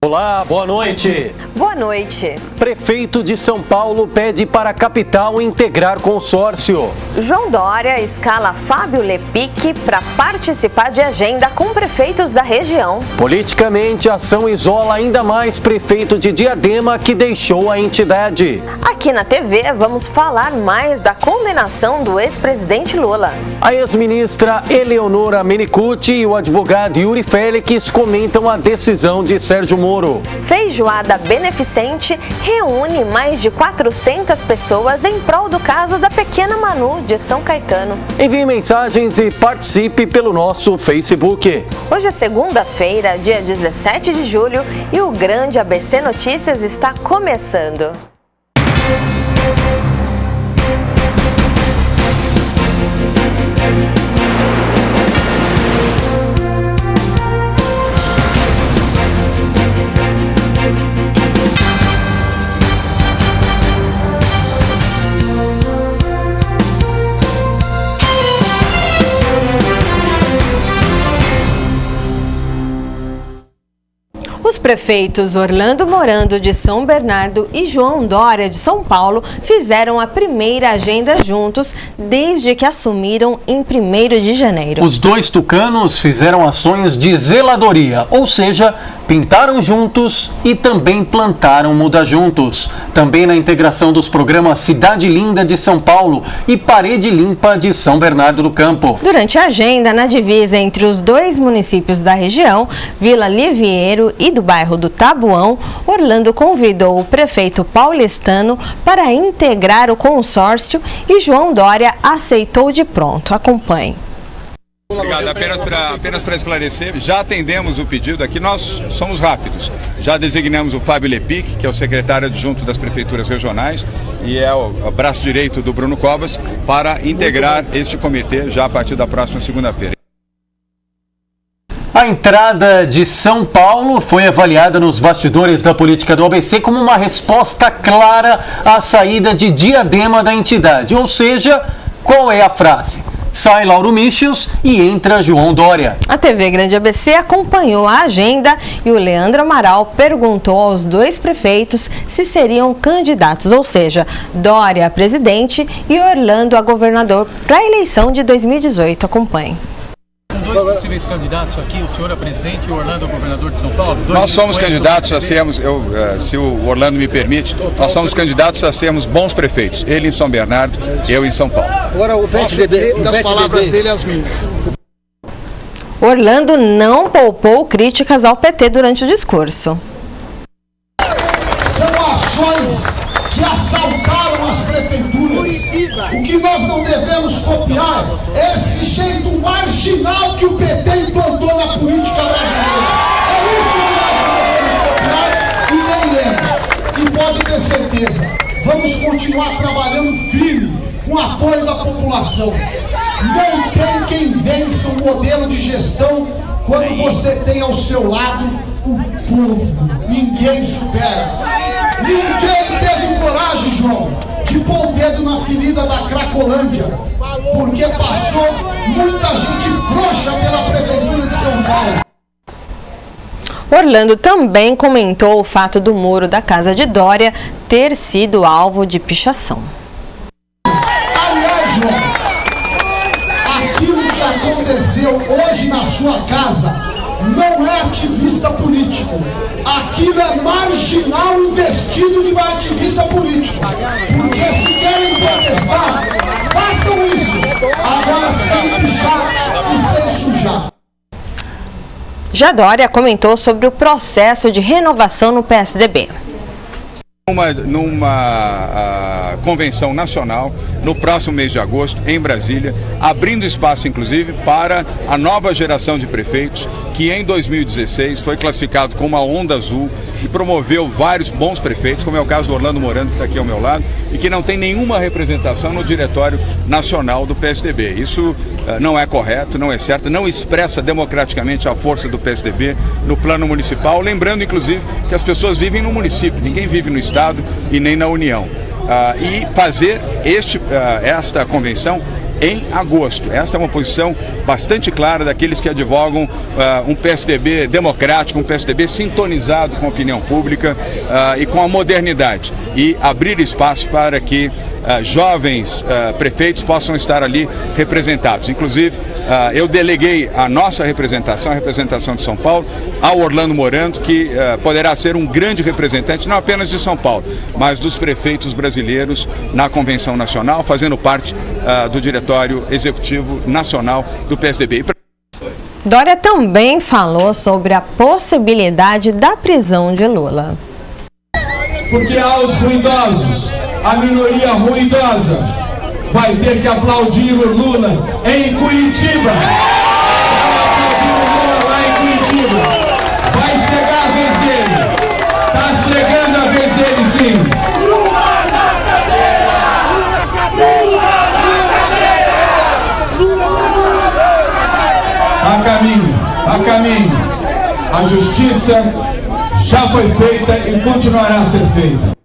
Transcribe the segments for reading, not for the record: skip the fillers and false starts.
Olá, boa noite. Boa noite. Prefeito de São Paulo pede para a capital integrar consórcio. João Dória escala Fábio Lepic para participar de agenda com prefeitos da região. Politicamente, a ação isola ainda mais prefeito de Diadema que deixou a entidade. Aqui na TV, vamos falar mais da condenação do ex-presidente Lula. A ex-ministra Eleonora Menicucci e o advogado Yuri Félix comentam a decisão de Sérgio Moro. Feijoada beneficente reúne mais de 400 pessoas em prol do caso da pequena Manu de São Caetano. Envie mensagens e participe pelo nosso Facebook. Hoje é segunda-feira, dia 17 de julho, e o Grande ABC Notícias está começando. Os prefeitos Orlando Morando de São Bernardo e João Dória de São Paulo fizeram a primeira agenda juntos desde que assumiram em 1º de janeiro. Os dois tucanos fizeram ações de zeladoria, ou seja, pintaram juntos e também plantaram muda juntos. Também na integração dos programas Cidade Linda de São Paulo e Parede Limpa de São Bernardo do Campo. Durante a agenda, na divisa entre os dois municípios da região, Vila Liviero e do bairro do Tabuão, Orlando convidou o prefeito paulistano para integrar o consórcio e João Dória aceitou de pronto. Acompanhe. Obrigado. Apenas para esclarecer, já atendemos o pedido aqui, nós somos rápidos. Já designamos o Fábio Lepic, que é o secretário adjunto das prefeituras regionais e é o braço direito do Bruno Covas, para integrar este comitê já a partir da próxima segunda-feira. A entrada de São Paulo foi avaliada nos bastidores da política do ABC como uma resposta clara à saída de Diadema da entidade. Ou seja, qual é a frase? Sai Lauro Michels e entra João Dória. A TV Grande ABC acompanhou a agenda e o Leandro Amaral perguntou aos dois prefeitos se seriam candidatos, ou seja, Dória a presidente e Orlando a governador para a eleição de 2018. Acompanhe. Dois possíveis candidatos aqui, o senhor é presidente e o Orlando é governador de São Paulo. Nós somos candidatos a sermos, se o Orlando me permite, nós somos candidatos a sermos bons prefeitos. Ele em São Bernardo, eu em São Paulo. Agora o PSDB, das palavras dele às minhas. Orlando não poupou críticas ao PT durante o discurso. São ações que assaltaram as prefeituras. O que nós não devemos copiar é esse jeito marginal que o PT implantou na política brasileira. É isso que nós não devemos copiar e nem lemos. E pode ter certeza, vamos continuar trabalhando firme com o apoio da população. Não tem quem vença o modelo de gestão quando você tem ao seu lado o povo. Ninguém supera. Ninguém teve coragem, João, de pôr o dedo na ferida da Cracolândia, porque passou muita gente frouxa pela Prefeitura de São Paulo. Orlando também comentou o fato do muro da casa de Dória ter sido alvo de pichação. Aliás, João, aquilo que aconteceu hoje na sua casa não é ativista político. Aquilo é marginal investido de ativista político. Porque se querem protestar, façam isso. Agora sem pichar e sem sujar. Já Dória comentou sobre o processo de renovação no PSDB. Numa convenção nacional no próximo mês de agosto em Brasília, abrindo espaço inclusive para a nova geração de prefeitos que em 2016 foi classificado como a onda azul e promoveu vários bons prefeitos, como é o caso do Orlando Morando, que está aqui ao meu lado, e que não tem nenhuma representação no Diretório Nacional do PSDB. Isso não é correto, não é certo, não expressa democraticamente a força do PSDB no plano municipal, lembrando inclusive que as pessoas vivem no município, ninguém vive no Estado e nem na União. E fazer esta convenção em agosto. Essa é uma posição bastante clara daqueles que advogam um PSDB democrático, um PSDB sintonizado com a opinião pública e com a modernidade, e abrir espaço para que jovens prefeitos possam estar ali representados. Inclusive, eu deleguei a nossa representação, a representação de São Paulo, ao Orlando Morando, que poderá ser um grande representante, não apenas de São Paulo, mas dos prefeitos brasileiros na Convenção Nacional, fazendo parte do Diretório Executivo Nacional do PSDB. Dória também falou sobre a possibilidade da prisão de Lula. Porque aos ruidosos, a minoria ruidosa vai ter que aplaudir o Lula em Curitiba. Lá em Curitiba. Vai chegar a vez dele. Tá chegando a vez dele, sim. Lula na cadeia! Lula na cadeia! A caminho. A justiça já foi feita e continuará a ser feita.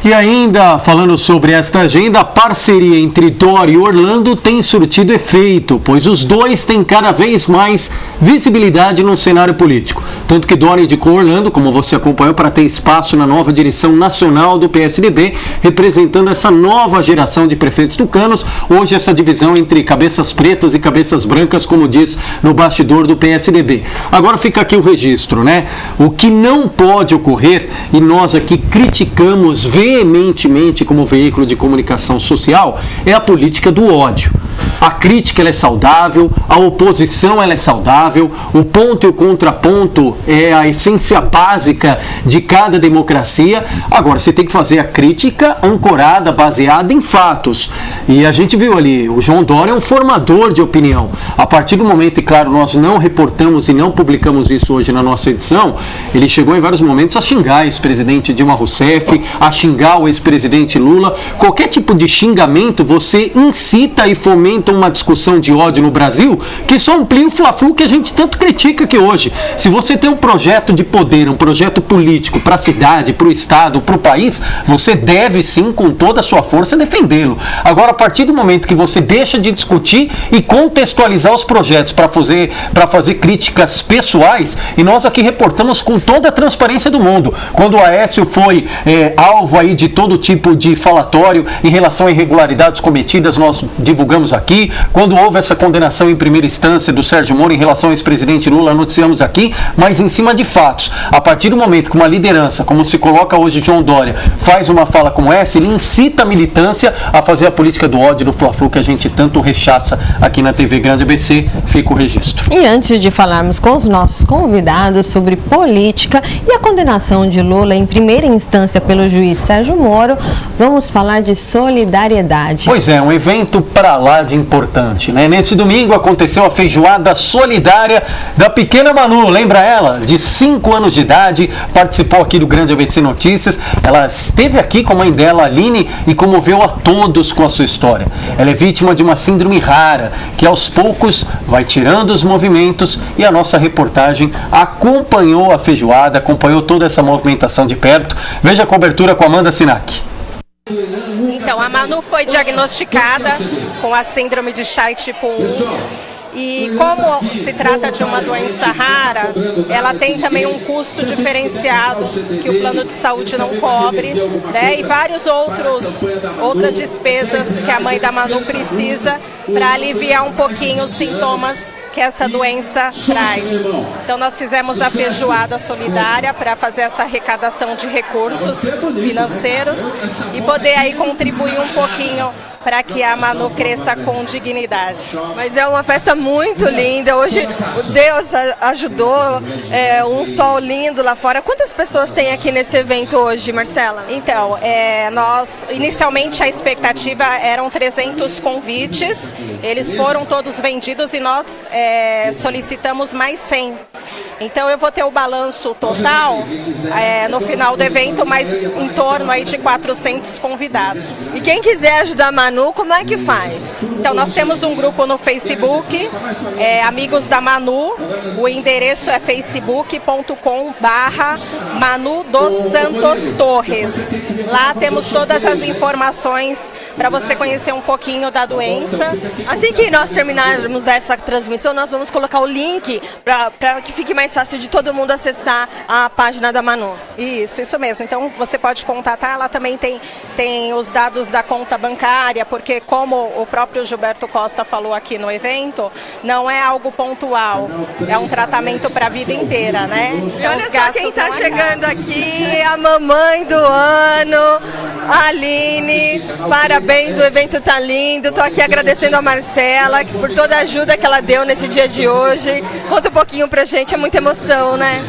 E ainda, falando sobre esta agenda, a parceria entre Dória e Orlando tem surtido efeito, pois os dois têm cada vez mais visibilidade no cenário político. Tanto que Dória indicou Orlando, como você acompanhou, para ter espaço na nova direção nacional do PSDB, representando essa nova geração de prefeitos tucanos. Hoje essa divisão entre cabeças pretas e cabeças brancas, como diz no bastidor do PSDB. Agora fica aqui o registro, né? O que não pode ocorrer, e nós aqui criticamos veementemente como veículo de comunicação social, é a política do ódio. A crítica ela é saudável, a oposição ela é saudável, o ponto e o contraponto é a essência básica de cada democracia. Agora, você tem que fazer a crítica ancorada, baseada em fatos. E a gente viu ali, o João Dória é um formador de opinião. A partir do momento, e claro, nós não reportamos e não publicamos isso hoje na nossa edição, ele chegou em vários momentos a xingar o ex-presidente Dilma Rousseff, a xingar o ex-presidente Lula. Qualquer tipo de xingamento, você incita e fomenta uma discussão de ódio no Brasil que só amplia o fla-flu que a gente tanto critica aqui hoje. Se você tem um projeto de poder, um projeto político para a cidade, para o estado, para o país, você deve sim, com toda a sua força, defendê-lo. Agora, a partir do momento que você deixa de discutir e contextualizar os projetos para fazer críticas pessoais, e nós aqui reportamos com toda a transparência do mundo, quando o Aécio foi alvo aí de todo tipo de falatório em relação a irregularidades cometidas, nós divulgamos aqui. Quando houve essa condenação em primeira instância do Sérgio Moro em relação ao ex-presidente Lula, noticiamos aqui, mas em cima de fatos. A partir do momento que uma liderança, como se coloca hoje João Dória, faz uma fala como essa, ele incita a militância a fazer a política do ódio, do fla-flu que a gente tanto rechaça aqui na TV Grande ABC. Fica o registro. E antes de falarmos com os nossos convidados sobre política e a condenação de Lula em primeira instância pelo juiz Sérgio Moro, vamos falar de solidariedade. Pois é, um evento para lá de importante, né? Nesse domingo aconteceu a feijoada solidária da pequena Manu, lembra ela? De 5 anos de idade, participou aqui do Grande ABC Notícias. Ela esteve aqui com a mãe dela, Aline, e comoveu a todos com a sua história. Ela é vítima de uma síndrome rara, que aos poucos vai tirando os movimentos, e a nossa reportagem acompanhou a feijoada, acompanhou toda essa movimentação de perto. Veja a cobertura com Amanda Sinac. Então, a Manu foi diagnosticada com a síndrome de Shai tipo 1. E como se trata de uma doença rara, ela tem também um custo diferenciado que o plano de saúde não cobre, né? E várias outras despesas que a mãe da Manu precisa para aliviar um pouquinho os sintomas que essa doença traz. Então nós fizemos a feijoada solidária para fazer essa arrecadação de recursos financeiros e poder aí contribuir um pouquinho para que a Manu cresça com dignidade. Mas é uma festa muito linda, hoje Deus ajudou, um sol lindo lá fora. Quantas pessoas tem aqui nesse evento hoje, Marcela? Então, nós, inicialmente a expectativa eram 300 convites, eles foram todos vendidos e nós solicitamos mais 100. Então eu vou ter o balanço total no final do evento, mas em torno aí de 400 convidados. E quem quiser ajudar a Manu, como é que faz? Então nós temos um grupo no Facebook, Amigos da Manu, o endereço é facebook.com/Manu dos Santos Torres. Lá temos todas as informações para você conhecer um pouquinho da doença. Assim que nós terminarmos essa transmissão, nós vamos colocar o link para que fique mais fácil de todo mundo acessar a página da Manu. Isso mesmo. Então você pode contatar, lá também tem os dados da conta bancária, porque como o próprio Gilberto Costa falou aqui no evento, não é algo pontual, é um tratamento para a vida inteira, né? Então, olha só quem está chegando aqui, a mamãe do ano, a Aline, parabéns, o evento tá lindo, tô aqui agradecendo a Marcela por toda a ajuda que ela deu nesse dia de hoje. Conta um pouquinho pra gente, é muita emoção, né?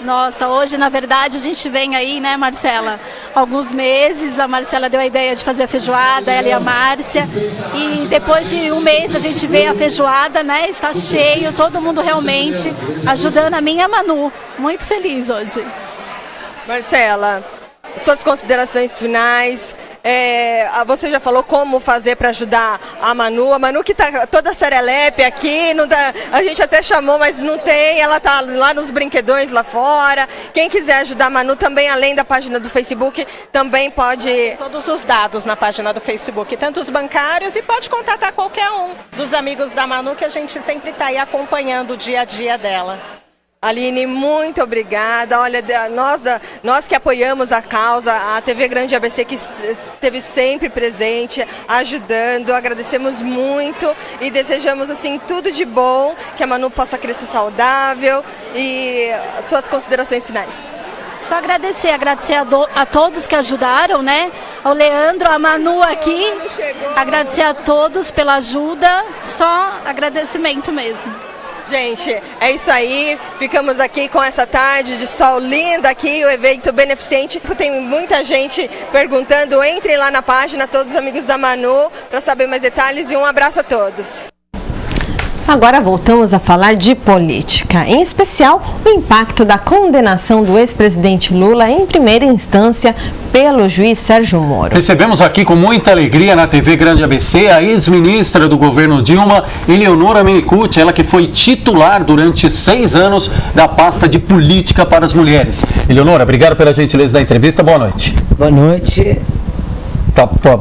Nossa, hoje na verdade a gente vem aí, né, Marcela? Alguns meses, a Marcela deu a ideia de fazer a feijoada, ela e a Márcia. E depois de um mês a gente vê a feijoada, né? Está cheio, todo mundo realmente ajudando a minha Manu. Muito feliz hoje. Marcela, suas considerações finais. Você já falou como fazer para ajudar a Manu que está toda serelepe aqui, não dá, a gente até chamou, mas não tem, ela está lá nos brinquedões lá fora. Quem quiser ajudar a Manu também, além da página do Facebook, também pode... Todos os dados na página do Facebook, tanto os bancários, e pode contatar qualquer um dos amigos da Manu, que a gente sempre está aí acompanhando o dia a dia dela. Aline, muito obrigada. Olha, nós que apoiamos a causa, a TV Grande ABC que esteve sempre presente, ajudando, agradecemos muito e desejamos assim tudo de bom, que a Manu possa crescer saudável. E suas considerações finais. Só agradecer a todos que ajudaram, né? Ao Leandro, a Manu aqui, agradecer a todos pela ajuda, só agradecimento mesmo. Gente, é isso aí, ficamos aqui com essa tarde de sol linda aqui, o evento beneficente. Tem muita gente perguntando, entrem lá na página, todos os amigos da Manu, para saber mais detalhes, e um abraço a todos. Agora voltamos a falar de política, em especial o impacto da condenação do ex-presidente Lula em primeira instância pelo juiz Sérgio Moro. Recebemos aqui com muita alegria na TV Grande ABC a ex-ministra do governo Dilma, Eleonora Mennicute, ela que foi titular durante 6 anos da pasta de política para as mulheres. Eleonora, obrigado pela gentileza da entrevista, boa noite. Boa noite.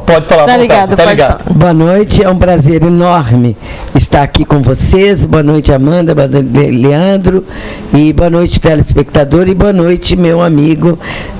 Pode falar, tá ligado, tá ligado. Boa noite, é um prazer enorme estar aqui com vocês. Boa noite, Amanda, boa noite, Leandro, e boa noite, telespectador, e boa noite, meu amigo,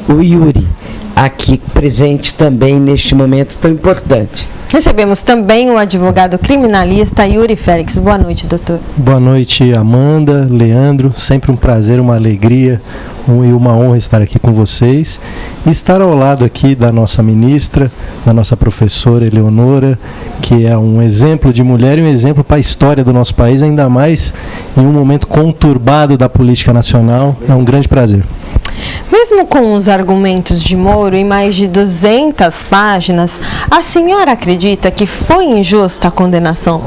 o Yuri, aqui presente também neste momento tão importante. Recebemos também o advogado criminalista Yuri Félix. Boa noite, doutor. Boa noite, Amanda, Leandro. Sempre um prazer, uma alegria e uma honra estar aqui com vocês. E estar ao lado aqui da nossa ministra, da nossa professora Eleonora, que é um exemplo de mulher e um exemplo para a história do nosso país, ainda mais em um momento conturbado da política nacional. É um grande prazer. Mesmo com os argumentos de Moro em mais de 200 páginas, a senhora acredita que foi injusta a condenação?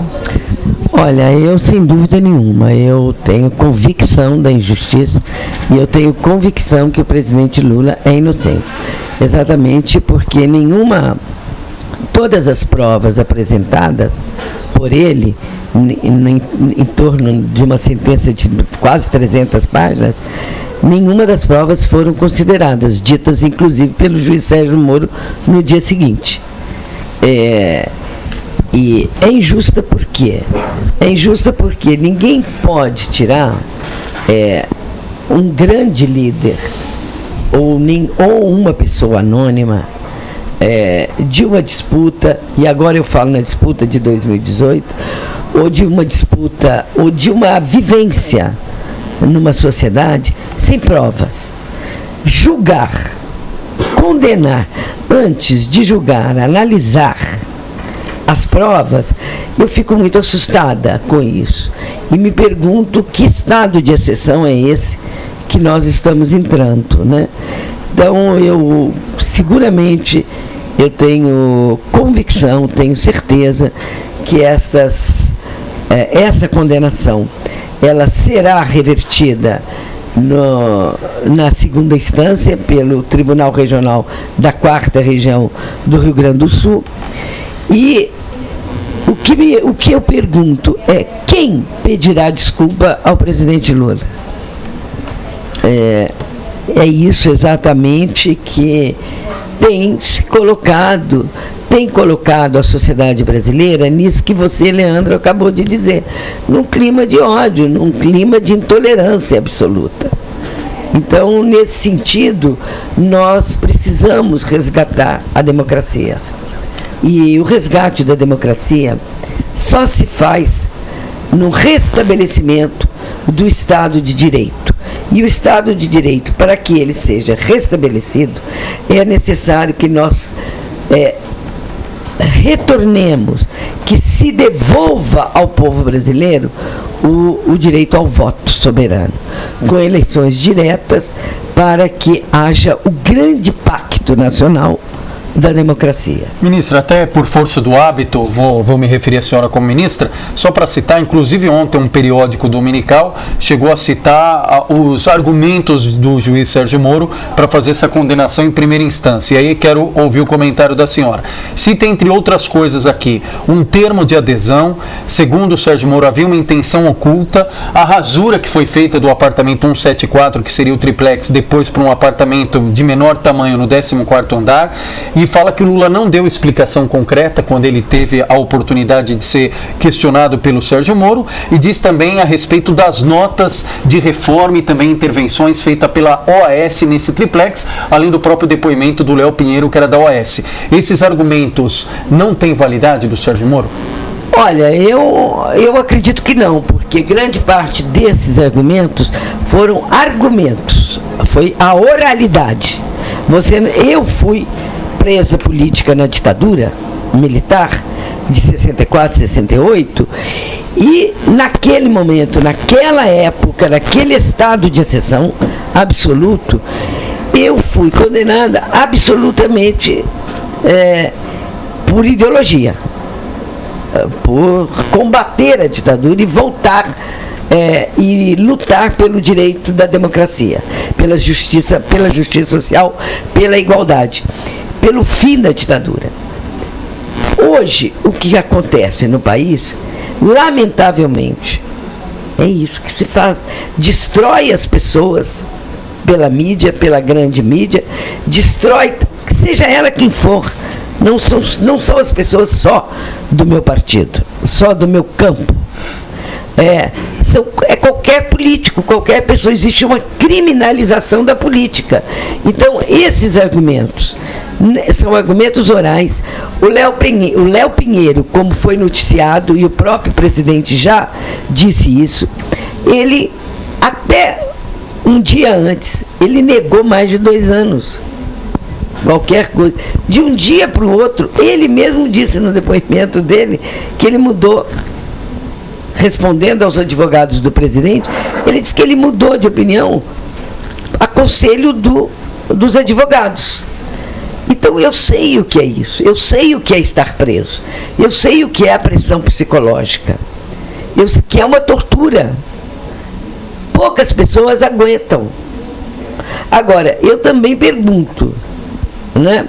Olha, eu sem dúvida nenhuma, eu tenho convicção da injustiça e eu tenho convicção que o presidente Lula é inocente. Exatamente porque todas as provas apresentadas por ele, em torno de uma sentença de quase 300 páginas, nenhuma das provas foram consideradas, ditas inclusive pelo juiz Sérgio Moro no dia seguinte. E é injusta por quê? É injusta porque ninguém pode tirar um grande líder ou uma pessoa anônima de uma disputa, e agora eu falo na disputa de 2018, ou de uma disputa, ou de uma vivência numa sociedade sem provas. Julgar, condenar, antes de julgar, analisar as provas, eu fico muito assustada com isso. E me pergunto que estado de exceção é esse que nós estamos entrando, né? Então, seguramente, eu tenho convicção, tenho certeza que essas essa condenação ela será revertida na segunda instância pelo Tribunal Regional da 4ª Região do Rio Grande do Sul. E o que eu pergunto é: quem pedirá desculpa ao presidente Lula? É isso exatamente que tem colocado a sociedade brasileira nisso que você, Leandro, acabou de dizer, num clima de ódio, num clima de intolerância absoluta. Então, nesse sentido, nós precisamos resgatar a democracia. E o resgate da democracia só se faz no restabelecimento do Estado de Direito. E o Estado de Direito, para que ele seja restabelecido, é necessário que nós retornemos, que se devolva ao povo brasileiro o direito ao voto soberano, com eleições diretas, para que haja o grande pacto nacional da democracia. Ministra, até por força do hábito, vou me referir à senhora como ministra, só para citar, inclusive ontem um periódico dominical chegou a citar os argumentos do juiz Sérgio Moro para fazer essa condenação em primeira instância. E aí quero ouvir o comentário da senhora. Cita, entre outras coisas aqui, um termo de adesão, segundo o Sérgio Moro havia uma intenção oculta, a rasura que foi feita do apartamento 174, que seria o triplex, depois para um apartamento de menor tamanho no 14º andar, e fala que o Lula não deu explicação concreta quando ele teve a oportunidade de ser questionado pelo Sérgio Moro, e diz também a respeito das notas de reforma e também intervenções feitas pela OAS nesse triplex, além do próprio depoimento do Léo Pinheiro, que era da OAS. Esses argumentos não têm validade do Sérgio Moro? Olha, eu acredito que não, porque grande parte desses argumentos foram argumentos, foi a oralidade. Eu fui presa política na ditadura militar de 64, 68, e naquele momento, naquela época, naquele estado de exceção absoluto, eu fui condenada absolutamente por ideologia, por combater a ditadura e voltar e lutar pelo direito da democracia, pela justiça social, pela igualdade, pelo fim da ditadura. Hoje, o que acontece no país, lamentavelmente, é isso que se faz. Destrói as pessoas pela mídia, pela grande mídia, destrói, seja ela quem for. Não são as pessoas só do meu partido, só do meu campo. É qualquer político, qualquer pessoa. Existe uma criminalização da política. Então, esses argumentos são argumentos orais. O Léo Pinheiro, como foi noticiado, e o próprio presidente já disse isso, ele, até um dia antes, ele negou mais de 2 anos. Qualquer coisa. De um dia para o outro, ele mesmo disse no depoimento dele que ele mudou. Respondendo aos advogados do presidente, ele disse que ele mudou de opinião a conselho dos advogados. Então eu sei o que é isso, eu sei o que é estar preso, eu sei o que é a pressão psicológica, eu sei que é uma tortura. Poucas pessoas aguentam. Agora, eu também pergunto, né,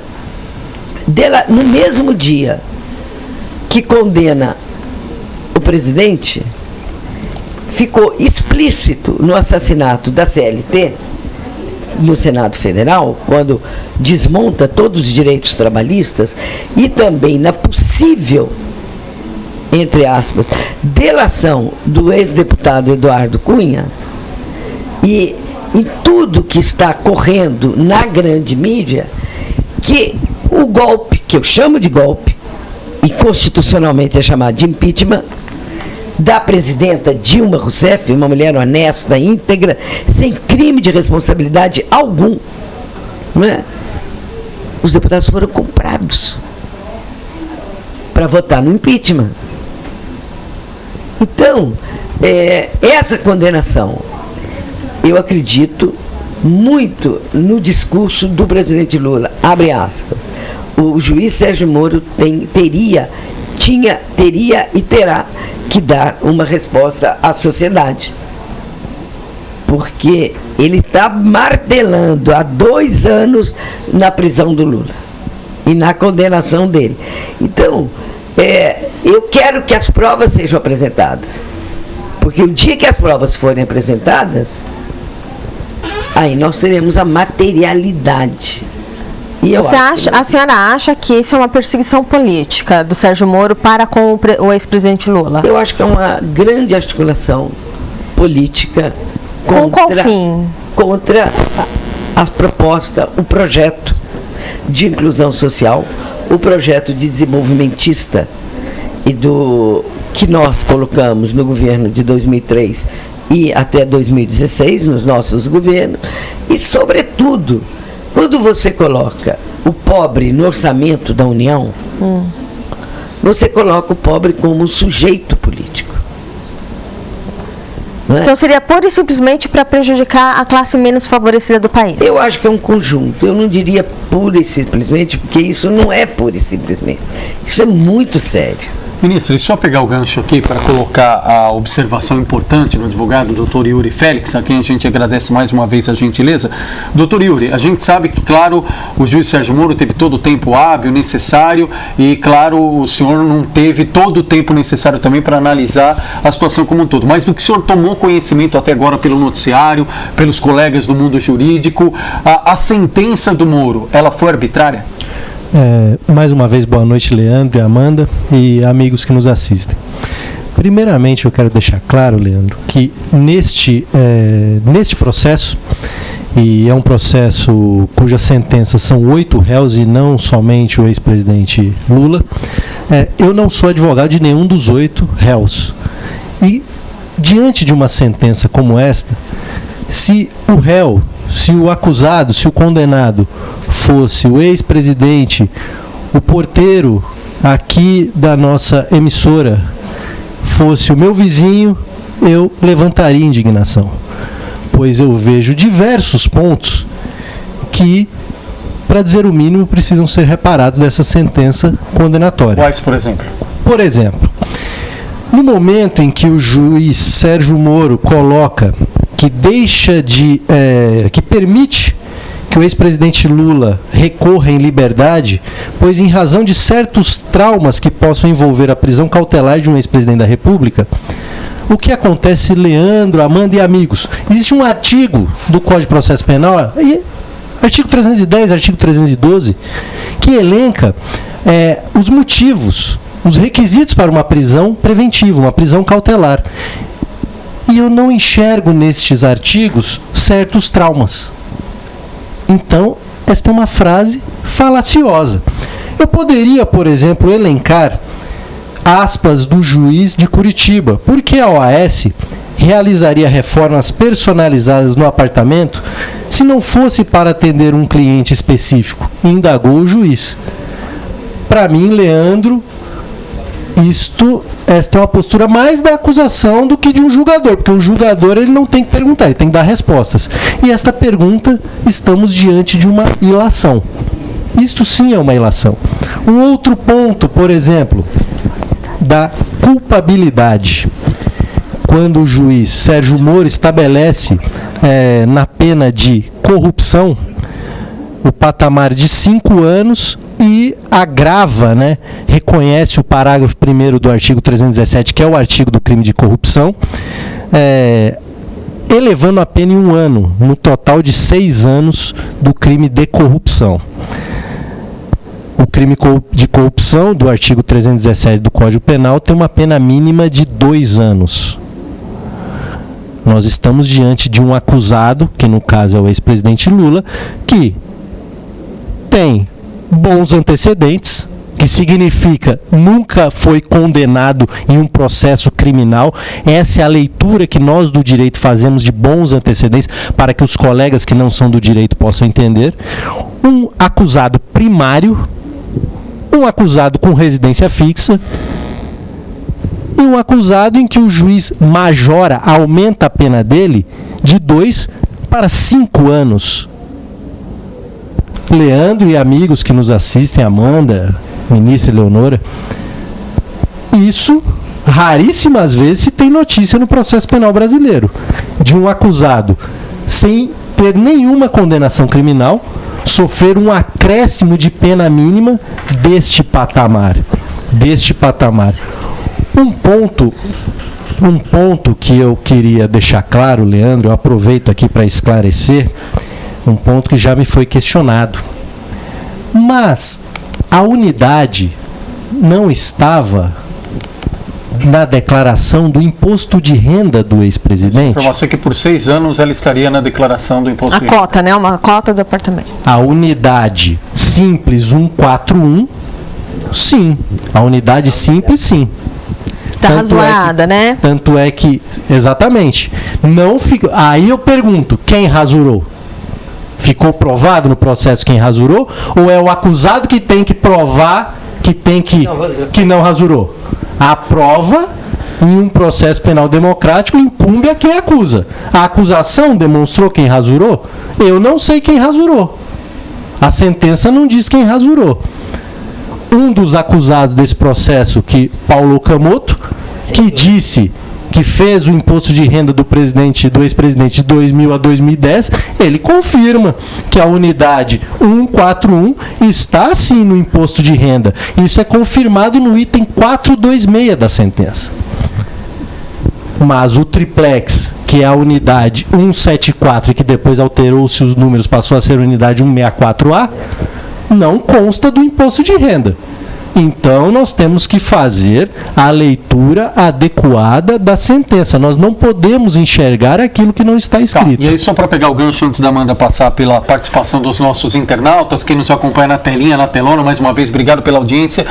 no mesmo dia que condena o presidente, ficou explícito no assassinato da CLT, no Senado Federal, quando desmonta todos os direitos trabalhistas, e também na possível, entre aspas, delação do ex-deputado Eduardo Cunha, e em tudo que está correndo na grande mídia, que o golpe, que eu chamo de golpe, e constitucionalmente é chamado de impeachment, da presidenta Dilma Rousseff, uma mulher honesta, íntegra, sem crime de responsabilidade algum, não é? Os deputados foram comprados para votar no impeachment. Então, essa condenação, eu acredito muito no discurso do presidente Lula, abre aspas. O juiz Sérgio Moro teria teria e terá que dar uma resposta à sociedade. Porque ele está martelando há 2 anos na prisão do Lula e na condenação dele. Então, eu quero que as provas sejam apresentadas. Porque o dia que as provas forem apresentadas, aí nós teremos a materialidade. E a senhora acha que isso é uma perseguição política do Sérgio Moro para com o ex-presidente Lula? Eu acho que é uma grande articulação política com qual fim? Contra a proposta, o projeto de inclusão social, o projeto de desenvolvimentista que nós colocamos no governo de 2003 e até 2016, nos nossos governos, e, sobretudo, quando você coloca o pobre no orçamento da União, você coloca o pobre como sujeito político. Então seria pura e simplesmente para prejudicar a classe menos favorecida do país? Eu acho que é um conjunto. Eu não diria pura e simplesmente, porque isso não é pura e simplesmente. Isso é muito sério. Ministro, deixa eu pegar o gancho aqui para colocar a observação importante do advogado Dr. Yuri Félix, a quem a gente agradece mais uma vez a gentileza. Dr. Yuri, a gente sabe que, claro, o juiz Sérgio Moro teve todo o tempo hábil, necessário, e, claro, o senhor não teve todo o tempo necessário também para analisar a situação como um todo. Mas do que o senhor tomou conhecimento até agora pelo noticiário, pelos colegas do mundo jurídico, a sentença do Moro, ela foi arbitrária? Mais uma vez, boa noite, Leandro e Amanda e amigos que nos assistem. Primeiramente, eu quero deixar claro, Leandro, que neste processo, e é um processo cuja sentença são 8 réus e não somente o ex-presidente Lula, eu não sou advogado de nenhum dos 8 réus. E, diante de uma sentença como esta, se o réu, se o acusado, se o condenado fosse o ex-presidente, o porteiro aqui da nossa emissora, fosse o meu vizinho, eu levantaria indignação. Pois eu vejo diversos pontos que, para dizer o mínimo, precisam ser reparados dessa sentença condenatória. Quais, por exemplo? Por exemplo, no momento em que o juiz Sérgio Moro coloca que que permite que o ex-presidente Lula recorra em liberdade, pois em razão de certos traumas que possam envolver a prisão cautelar de um ex-presidente da República, o que acontece, Leandro, Amanda e amigos? Existe um artigo do Código de Processo Penal, artigo 310, artigo 312, que elenca os motivos, os requisitos para uma prisão preventiva, uma prisão cautelar. E eu não enxergo nestes artigos certos traumas. Então, esta é uma frase falaciosa. Eu poderia, por exemplo, elencar aspas do juiz de Curitiba, porque a OAS realizaria reformas personalizadas no apartamento se não fosse para atender um cliente específico, indagou o juiz. Para mim, Leandro, esta é uma postura mais da acusação do que de um julgador, porque um julgador ele não tem que perguntar, ele tem que dar respostas. E esta pergunta, estamos diante de uma ilação. Isto sim é uma ilação. Um outro ponto, por exemplo, da culpabilidade. Quando o juiz Sérgio Moro estabelece na pena de corrupção o patamar de 5 anos e agrava, reconhece o parágrafo 1º do artigo 317, que é o artigo do crime de corrupção, elevando a pena em 1 ano, no total de 6 anos do crime de corrupção. O crime de corrupção do artigo 317 do Código Penal tem uma pena mínima de 2 anos. Nós estamos diante de um acusado, que no caso é o ex-presidente Lula, que tem bons antecedentes, que significa nunca foi condenado em um processo criminal. Essa é a leitura que nós do direito fazemos de bons antecedentes, para que os colegas que não são do direito possam entender. Um acusado primário, um acusado com residência fixa e um acusado em que o juiz majora, aumenta a pena dele de 2 para 5 anos. Leandro e amigos que nos assistem, Amanda, ministra Eleonora, Isso, raríssimas vezes, se tem notícia no processo penal brasileiro de um acusado sem ter nenhuma condenação criminal sofrer um acréscimo de pena mínima deste patamar. Um ponto que eu queria deixar claro, Leandro, eu aproveito aqui para esclarecer, um ponto que já me foi questionado. Mas a unidade não estava na declaração do imposto de renda do ex-presidente? Informação é que por 6 anos ela estaria na declaração do imposto de renda. A cota, né? Uma cota do apartamento. A unidade simples 141, sim. A unidade simples, sim. Está rasurada, né? Tanto é que, exatamente. Não fica, aí eu pergunto, quem rasurou? Ficou provado no processo quem rasurou? Ou é o acusado que tem que provar que não rasurou? A prova em um processo penal democrático incumbe a quem acusa. A acusação demonstrou quem rasurou? Eu não sei quem rasurou. A sentença não diz quem rasurou. Um dos acusados desse processo, Paulo Okamoto, que disse que fez o imposto de renda do ex-presidente de 2000 a 2010, ele confirma que a unidade 141 está sim no imposto de renda. Isso é confirmado no item 426 da sentença. Mas o triplex, que é a unidade 174 e que depois alterou-se os números, passou a ser a unidade 164A, não consta do imposto de renda. Então, nós temos que fazer a leitura adequada da sentença. Nós não podemos enxergar aquilo que não está escrito. Tá, e aí, só para pegar o gancho antes da Amanda passar pela participação dos nossos internautas, quem nos acompanha na telinha, na telona, mais uma vez, obrigado pela audiência.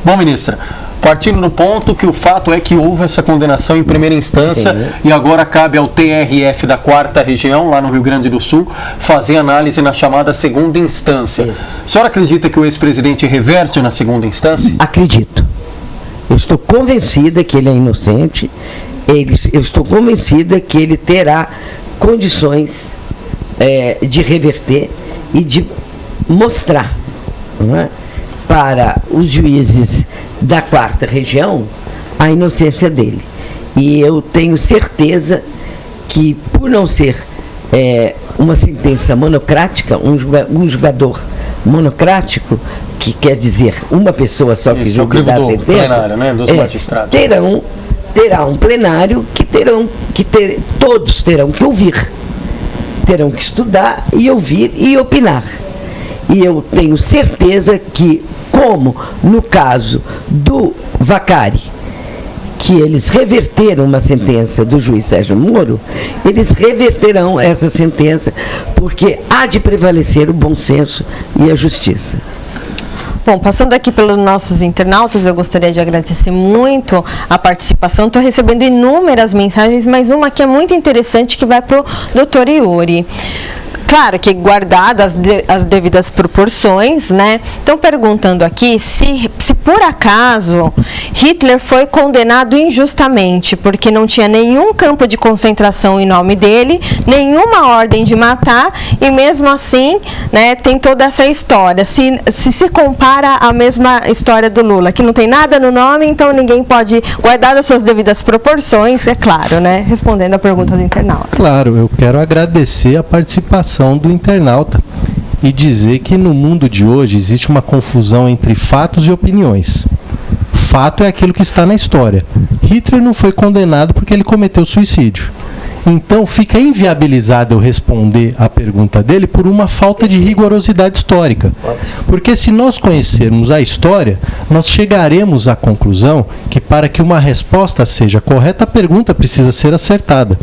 Bom, ministra, partindo do ponto que o fato é que houve essa condenação em primeira instância. Sim. E agora cabe ao TRF da 4ª Região, lá no Rio Grande do Sul, fazer análise na chamada segunda instância. Isso. A senhora acredita que o ex-presidente reverte na segunda instância? Acredito. Eu estou convencida que ele é inocente. Eu estou convencida que ele terá condições de reverter e de mostrar, não é, para os juízes da 4ª Região a inocência dele. E eu tenho certeza que, por não ser uma sentença monocrática, um julgador monocrático, que quer dizer uma pessoa só que julga a sentença, plenário, né, dos magistrados. Terá um plenário que todos terão que ouvir, terão que estudar e ouvir e opinar. E eu tenho certeza que, como no caso do Vacari, que eles reverteram uma sentença do juiz Sérgio Moro, eles reverterão essa sentença, porque há de prevalecer o bom senso e a justiça. Bom, passando aqui pelos nossos internautas, eu gostaria de agradecer muito a participação. Estou recebendo inúmeras mensagens, mas uma que é muito interessante, que vai para o doutor Yuri. Claro que guardadas as devidas proporções, né? Estão perguntando aqui se por acaso Hitler foi condenado injustamente, porque não tinha nenhum campo de concentração em nome dele, nenhuma ordem de matar, e mesmo assim, né, tem toda essa história. Se compara à mesma história do Lula, que não tem nada no nome, então ninguém pode, guardar as suas devidas proporções, é claro, né? Respondendo a pergunta do internauta. Claro, eu quero agradecer a participação do internauta e dizer que no mundo de hoje existe uma confusão entre fatos e opiniões. Fato é aquilo que está na história. Hitler não foi condenado porque ele cometeu suicídio. Então fica inviabilizado eu responder a pergunta dele por uma falta de rigorosidade histórica. Porque se nós conhecermos a história, nós chegaremos à conclusão que, para que uma resposta seja correta, a pergunta precisa ser acertada.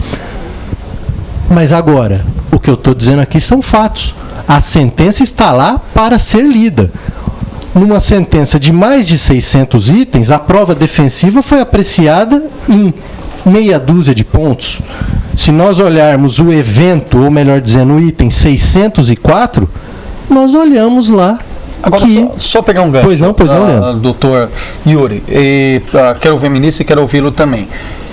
Mas agora, o que eu estou dizendo aqui são fatos. A sentença está lá para ser lida. Numa sentença de mais de 600 itens, a prova defensiva foi apreciada em meia dúzia de pontos. Se nós olharmos o evento, ou melhor dizendo, o item 604, nós olhamos lá. Agora, só pegar um gancho, pois não, Leandro. Doutor Yuri, quero ouvir a ministra e quero ouvi-lo também.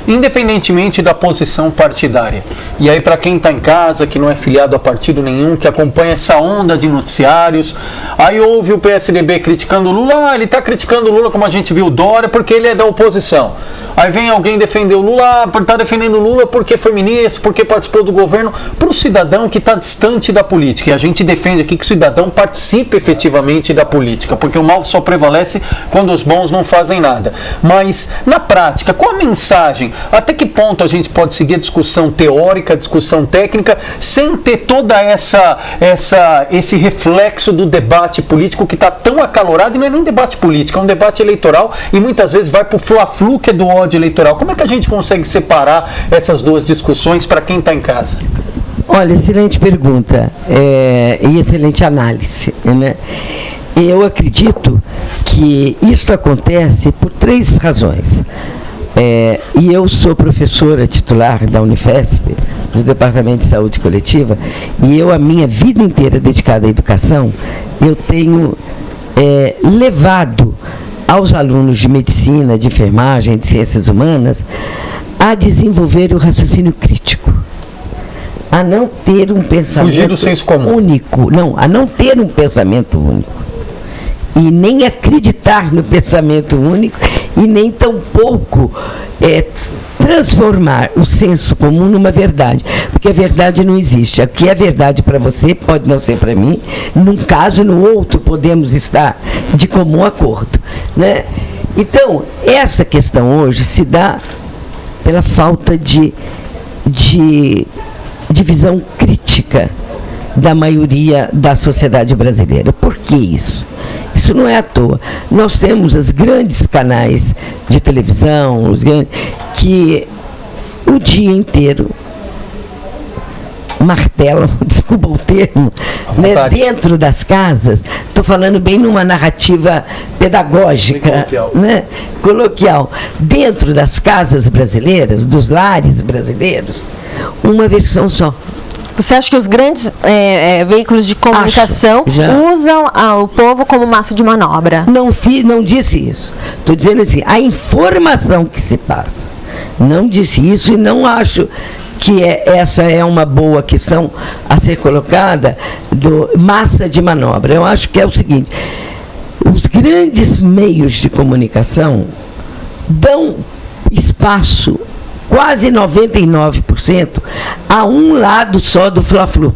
independentemente da posição partidária. E aí, para quem está em casa, que não é filiado a partido nenhum, que acompanha essa onda de noticiários, aí ouve o PSDB criticando o Lula, ele está criticando o Lula como a gente viu o Dória, porque ele é da oposição. Aí vem alguém defender o Lula, está defendendo o Lula porque foi ministro, porque participou do governo. Para o cidadão que está distante da política, e a gente defende aqui que o cidadão participe efetivamente da política, porque o mal só prevalece quando os bons não fazem nada. Mas, na prática, qual a mensagem? Até que ponto a gente pode seguir a discussão teórica, a discussão técnica, sem ter toda esse reflexo do debate político que está tão acalorado, e não é nem debate político, é um debate eleitoral, e muitas vezes vai para o fla-flu, que é do ódio eleitoral. Como é que a gente consegue separar essas duas discussões para quem está em casa? Olha, excelente pergunta e excelente análise, né? Eu acredito que isso acontece por 3 razões. E eu sou professora titular da Unifesp, do Departamento de Saúde Coletiva, e a minha vida inteira dedicada à educação, eu tenho levado aos alunos de medicina, de enfermagem, de ciências humanas, a desenvolver o raciocínio crítico, a não ter um pensamento fugir do senso comum. Único, não, a não ter um pensamento único, e nem acreditar no pensamento único, e nem tampouco transformar o senso comum numa verdade, porque a verdade não existe. O que é verdade para você pode não ser para mim, num caso, no outro podemos estar de comum acordo, né? Então, essa questão hoje se dá pela falta de visão crítica da maioria da sociedade brasileira. Por que isso? Isso não é à toa. Nós temos os grandes canais de televisão, que o dia inteiro martelam, desculpa o termo, né, dentro das casas. Estou falando bem numa narrativa pedagógica, né, coloquial. Dentro das casas brasileiras, dos lares brasileiros, uma versão só. Você acha que os grandes veículos de comunicação usam o povo como massa de manobra? Não disse isso. Estou dizendo assim, a informação que se passa. Não disse isso, e não acho que essa é uma boa questão a ser colocada, do massa de manobra. Eu acho que é o seguinte: os grandes meios de comunicação dão espaço, quase 99%, a um lado só do fla-flu.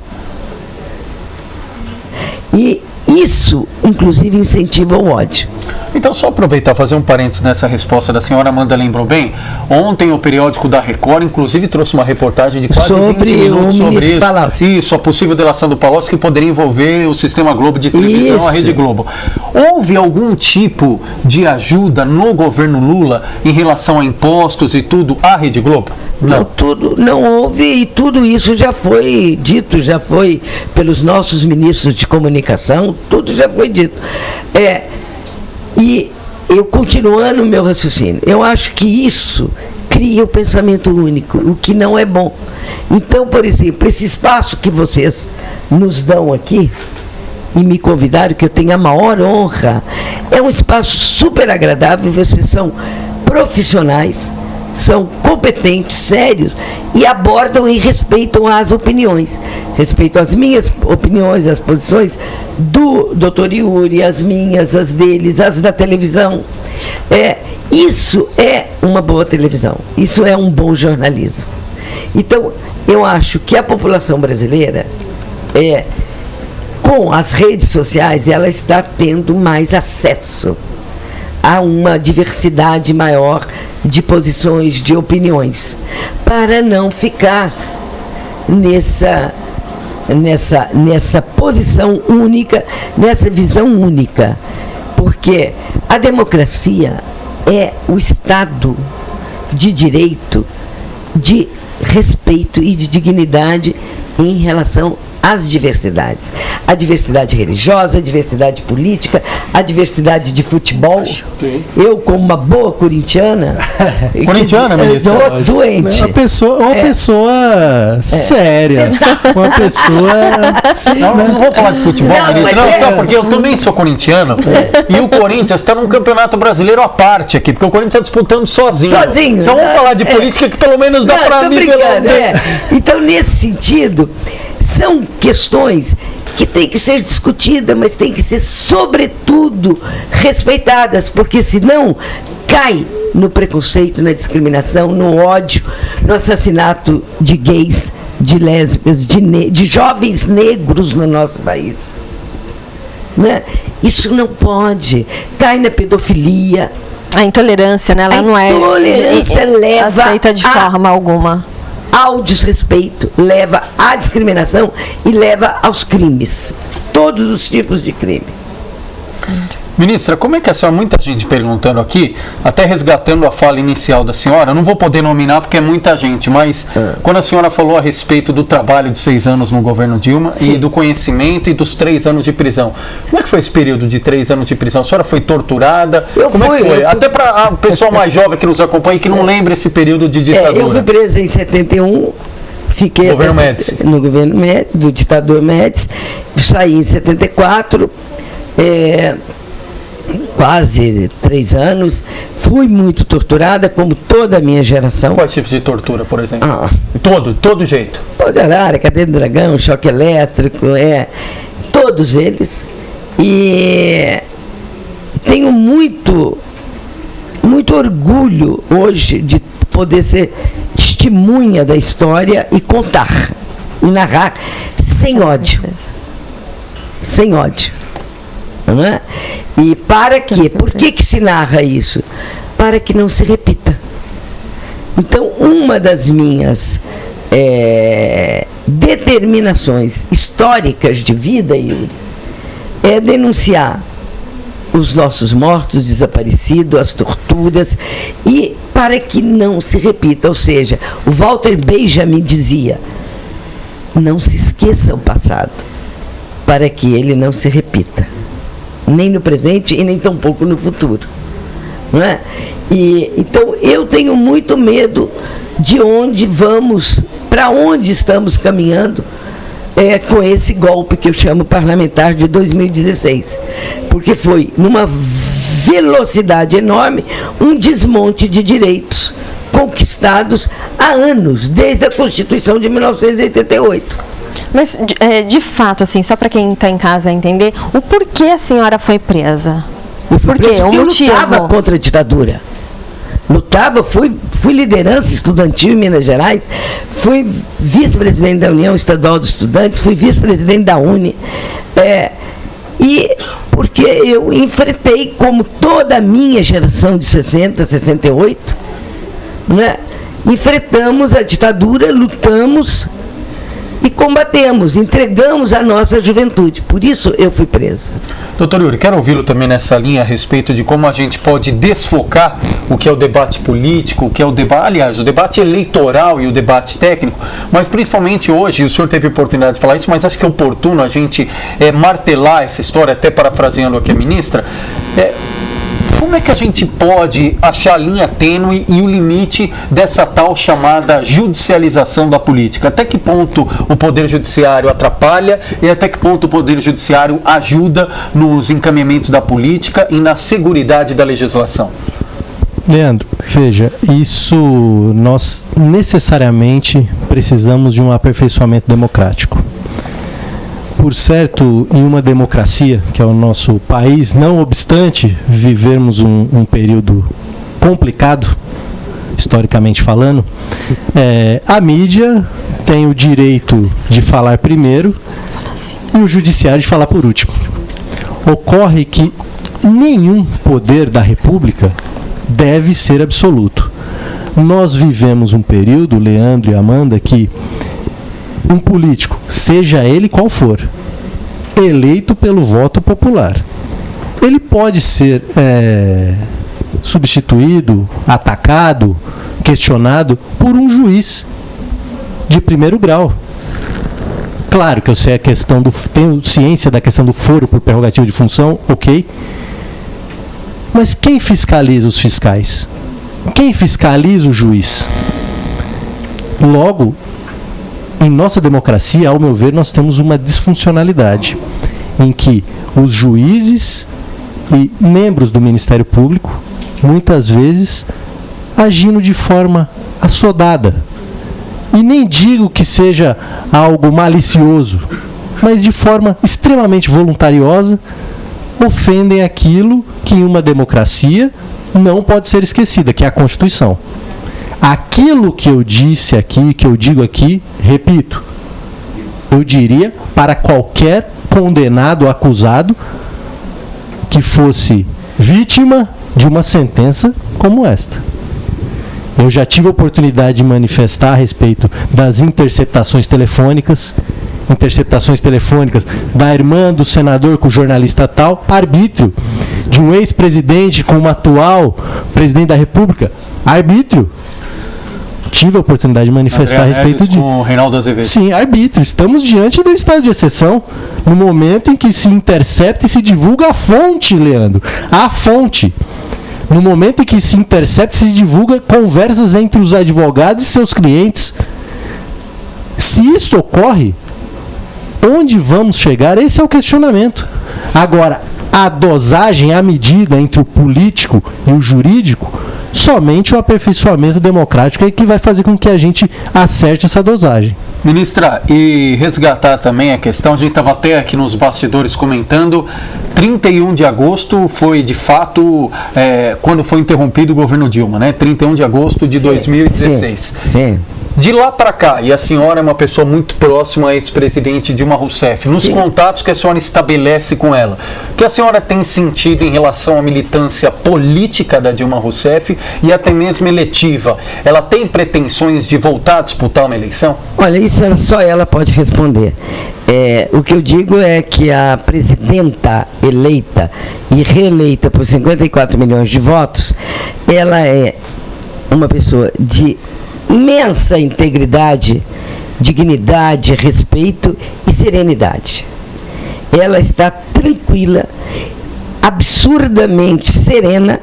E isso, inclusive, incentiva o ódio. Então, só aproveitar e fazer um parênteses nessa resposta da senhora Amanda lembrou bem. Ontem o periódico da Record, inclusive, trouxe uma reportagem de quase 20 minutos sobre isso. Palocci. Isso, a possível delação do Palocci, que poderia envolver o Sistema Globo de televisão, isso. A Rede Globo. Houve algum tipo de ajuda no governo Lula em relação a impostos e tudo à Rede Globo? Não, não houve, e tudo isso já foi dito, já foi pelos nossos ministros de comunicação, tudo já foi dito. E eu, continuando o meu raciocínio, eu acho que isso cria o pensamento único, o que não é bom. Então, por exemplo, esse espaço que vocês nos dão aqui, e me convidaram, que eu tenho a maior honra, é um espaço super agradável. Vocês são profissionais, são competentes, sérios, e abordam e respeitam as opiniões. Respeitam as minhas opiniões, as posições do Dr. Yuri, as minhas, as deles, as da televisão. Isso é uma boa televisão, isso é um bom jornalismo. Então, eu acho que a população brasileira, com as redes sociais, ela está tendo mais acesso a uma diversidade maior de posições, de opiniões, para não ficar nessa posição única, nessa visão única. Porque a democracia é o Estado de direito de respeito e de dignidade em relação às diversidades. A diversidade religiosa, a diversidade política, a diversidade de futebol. Sim. Eu, como uma boa corintiana... Corintiana, ministra? Doente. Uma pessoa séria. Uma pessoa... Não vou falar de futebol, ministra, só porque eu também sou corintiano. E o Corinthians está num campeonato brasileiro à parte aqui, porque o Corinthians está disputando sozinho. Então vamos falar de política que pelo menos dá para nivelar. Então, nesse sentido, são questões que têm que ser discutidas, mas têm que ser, sobretudo, respeitadas, porque senão cai no preconceito, na discriminação, no ódio, no assassinato de gays, de lésbicas, de jovens negros no nosso país. Né? Isso não pode. Cai na pedofilia. A intolerância, né? Ela não é aceita de forma alguma. Ao desrespeito, leva à discriminação e leva aos crimes. Todos os tipos de crime. Ministra, como é que a senhora, muita gente perguntando aqui, até resgatando a fala inicial da senhora, não vou poder nominar porque é muita gente, mas quando a senhora falou a respeito do trabalho de 6 anos no governo Dilma, sim, e do conhecimento e dos 3 anos de prisão, como é que foi esse período de 3 anos de prisão? A senhora foi torturada? Como é que foi? Até para o pessoal mais jovem que nos acompanha e que não lembra esse período de ditadura. Eu fui presa em 71, fiquei no governo Médici, do ditador Médici, saí em 74, quase 3 anos, fui muito torturada, como toda a minha geração. Quais tipos de tortura, por exemplo? Todo jeito? Poderara, cadeia do dragão, choque elétrico, todos eles. E tenho muito orgulho hoje de poder ser testemunha da história e contar, e narrar, sem ódio. Sem ódio. Não é? E para quê? Por que se narra isso? Para que não se repita. Então, uma das minhas determinações históricas de vida, Yuri, é denunciar os nossos mortos, desaparecidos, as torturas, e para que não se repita. Ou seja, o Walter Benjamin dizia: não se esqueça o passado, para que ele não se repita. Nem no presente e nem tampouco no futuro. Não é? Então, eu tenho muito medo de onde vamos, para onde estamos caminhando com esse golpe que eu chamo parlamentar de 2016. Porque foi, numa velocidade enorme, um desmonte de direitos conquistados há anos, desde a Constituição de 1988. Mas, de fato, assim, só para quem está em casa entender, o porquê a senhora foi presa? Por quê? Eu lutava contra a ditadura. Fui liderança estudantil em Minas Gerais, fui vice-presidente da União Estadual dos Estudantes, fui vice-presidente da UNE. E porque eu enfrentei, como toda a minha geração de 60, 68, né, enfrentamos a ditadura, lutamos e combatemos, entregamos a nossa juventude. Por isso eu fui presa. Doutor Yuri, quero ouvi-lo também nessa linha a respeito de como a gente pode desfocar o que é o debate político, o que é o debate eleitoral e o debate técnico, mas principalmente hoje, o senhor teve a oportunidade de falar isso, mas acho que é oportuno a gente martelar essa história, até parafraseando aqui a ministra. Como é que a gente pode achar a linha tênue e o limite dessa tal chamada judicialização da política? Até que ponto o Poder Judiciário atrapalha e até que ponto o Poder Judiciário ajuda nos encaminhamentos da política e na seguridade da legislação? Leandro, veja, nós necessariamente precisamos de um aperfeiçoamento democrático. Por certo, em uma democracia, que é o nosso país, não obstante vivermos um período complicado, historicamente falando, a mídia tem o direito de falar primeiro e o judiciário de falar por último. Ocorre que nenhum poder da República deve ser absoluto. Nós vivemos um período, Leandro e Amanda, que um político, seja ele qual for, eleito pelo voto popular, ele pode ser substituído, atacado, questionado por um juiz de primeiro grau. Claro que eu sei a questão tenho ciência da questão do foro por prerrogativa de função, ok. Mas quem fiscaliza os fiscais? Quem fiscaliza o juiz? Logo, em nossa democracia, ao meu ver, nós temos uma disfuncionalidade em que os juízes e membros do Ministério Público, muitas vezes, agindo de forma assodada. E nem digo que seja algo malicioso, mas de forma extremamente voluntariosa, ofendem aquilo que em uma democracia não pode ser esquecida, que é a Constituição. Aquilo que eu disse aqui, que eu digo aqui, repito, eu diria para qualquer condenado, acusado, que fosse vítima de uma sentença como esta. Eu já tive a oportunidade de manifestar a respeito das interceptações telefônicas da irmã do senador com o jornalista tal, arbítrio, de um ex-presidente com uma atual presidente da República, arbítrio. Tive a oportunidade de manifestar a respeito disso. Com o Reinaldo Azevedo. Sim, arbítrio. Estamos diante do estado de exceção, no momento em que se intercepta e se divulga a fonte, Leandro. A fonte. No momento em que se intercepta e se divulga conversas entre os advogados e seus clientes. Se isso ocorre, onde vamos chegar? Esse é o questionamento. Agora, a dosagem, a medida entre o político e o jurídico, somente o aperfeiçoamento democrático é que vai fazer com que a gente acerte essa dosagem. Ministra, e resgatar também a questão, a gente estava até aqui nos bastidores comentando, 31 de agosto foi de fato quando foi interrompido o governo Dilma, né? 31 de agosto de 2016. Sim. De lá para cá, e a senhora é uma pessoa muito próxima a ex-presidente Dilma Rousseff, nos contatos que a senhora estabelece com ela, o que a senhora tem sentido em relação à militância política da Dilma Rousseff e até mesmo eletiva? Ela tem pretensões de voltar a disputar uma eleição? Olha, isso só ela pode responder. O que eu digo é que a presidenta eleita e reeleita por 54 milhões de votos, ela é uma pessoa de imensa integridade, dignidade, respeito e serenidade. Ela está tranquila, absurdamente serena,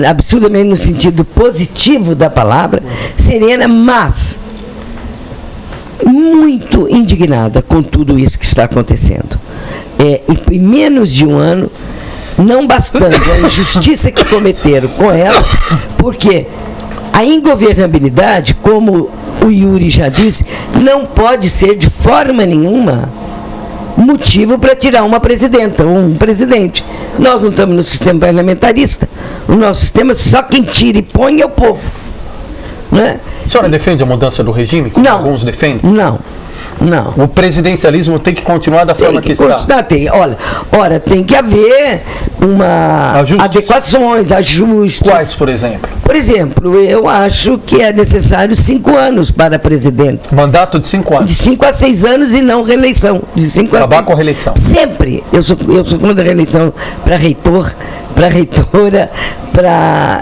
absurdamente no sentido positivo da palavra, serena, mas muito indignada com tudo isso que está acontecendo. Em menos de um ano, não bastando a injustiça que cometeram com ela, porque a ingovernabilidade, como o Yuri já disse, não pode ser de forma nenhuma motivo para tirar uma presidenta ou um presidente. Nós não estamos no sistema parlamentarista. O nosso sistema, só quem tira e põe é o povo. Né? A senhora defende a mudança do regime, como alguns defendem? Não. O presidencialismo tem que continuar da forma que está? Ora, tem que haver adequações, ajustes. Quais, por exemplo? Por exemplo, eu acho que é necessário 5 anos para presidente. Mandato de 5 anos? De 5 a 6 anos e não reeleição. Acabar com a reeleição? Sempre. Eu sou contra a reeleição para reitor, para reitora,